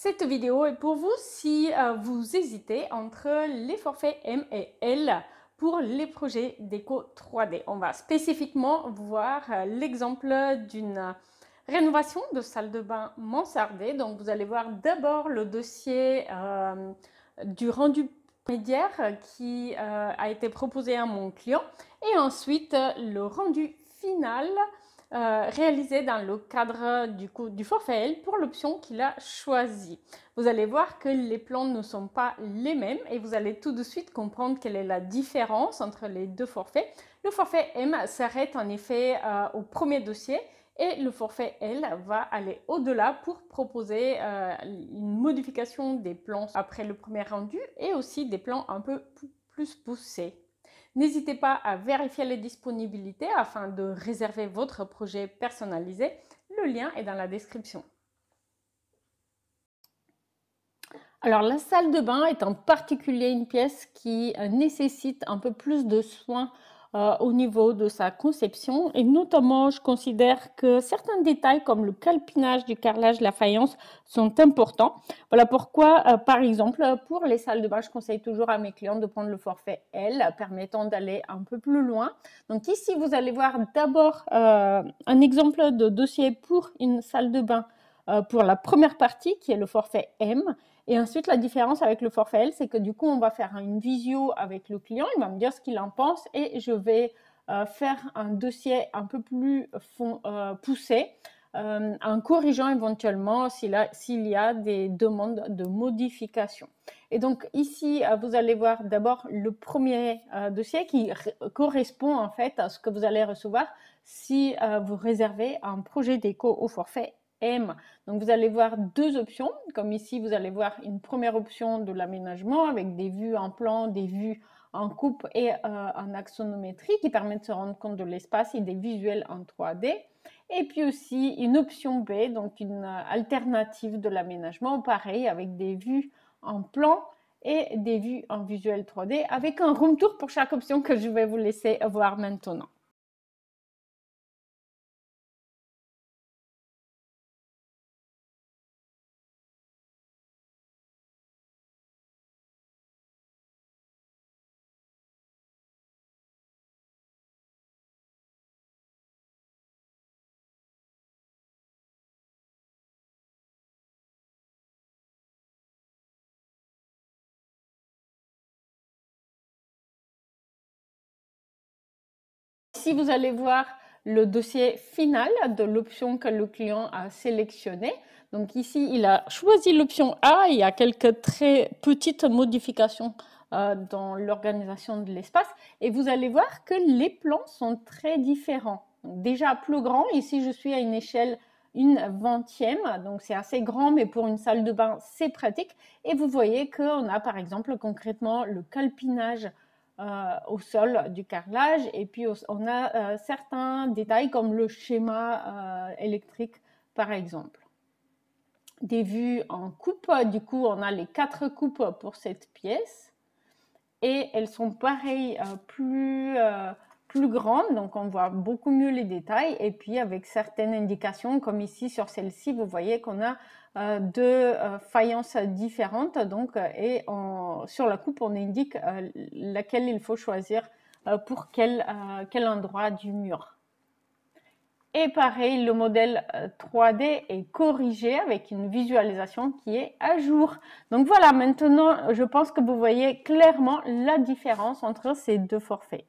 Cette vidéo est pour vous si vous hésitez entre les forfaits M et L pour les projets déco 3D. On va spécifiquement voir l'exemple d'une rénovation de salle de bain mansardée. Donc vous allez voir d'abord le dossier du rendu intermédiaire qui a été proposé à mon client et ensuite le rendu final réalisé dans le cadre du forfait L pour l'option qu'il a choisie. Vous allez voir que les plans ne sont pas les mêmes et vous allez tout de suite comprendre quelle est la différence entre les deux forfaits. Le forfait M s'arrête en effet au premier dossier et le forfait L va aller au-delà pour proposer une modification des plans après le premier rendu et aussi des plans un peu plus poussés. N'hésitez pas à vérifier les disponibilités afin de réserver votre projet personnalisé. Le lien est dans la description. Alors, la salle de bain est en particulier une pièce qui nécessite un peu plus de soins au niveau de sa conception et notamment je considère que certains détails comme le calpinage du carrelage, la faïence sont importants. Voilà pourquoi par exemple pour les salles de bain je conseille toujours à mes clients de prendre le forfait L permettant d'aller un peu plus loin. Donc ici vous allez voir d'abord un exemple de dossier pour une salle de bain pour la première partie qui est le forfait M. Et ensuite, la différence avec le forfait L, c'est que du coup, on va faire une visio avec le client, il va me dire ce qu'il en pense et je vais faire un dossier un peu plus poussé en corrigeant éventuellement s'il y a des demandes de modification. Et donc ici, vous allez voir d'abord le premier dossier qui correspond en fait à ce que vous allez recevoir si vous réservez un projet déco au forfait M. Donc vous allez voir deux options, comme ici vous allez voir une première option de l'aménagement avec des vues en plan, des vues en coupe et en axonométrie qui permet de se rendre compte de l'espace et des visuels en 3D. Et puis aussi une option B, donc une alternative de l'aménagement, pareil avec des vues en plan et des vues en visuel 3D avec un room tour pour chaque option que je vais vous laisser voir maintenant. Ici, vous allez voir le dossier final de l'option que le client a sélectionnée. Donc ici, il a choisi l'option A. Il y a quelques très petites modifications dans l'organisation de l'espace. Et vous allez voir que les plans sont très différents. Donc déjà plus grand, ici je suis à une échelle 1/20e, donc c'est assez grand, mais pour une salle de bain, c'est pratique. Et vous voyez qu'on a par exemple concrètement le calpinage au sol du carrelage et puis on a certains détails comme le schéma électrique par exemple. Des vues en coupe, du coup on a les 4 coupes pour cette pièce et elles sont pareilles plus grandes, donc on voit beaucoup mieux les détails et puis avec certaines indications comme ici sur celle-ci vous voyez qu'on a deux faïences différentes donc et sur la coupe on indique laquelle il faut choisir pour quel endroit du mur. Et pareil, le modèle 3D est corrigé avec une visualisation qui est à jour. Donc voilà, maintenant je pense que vous voyez clairement la différence entre ces deux forfaits.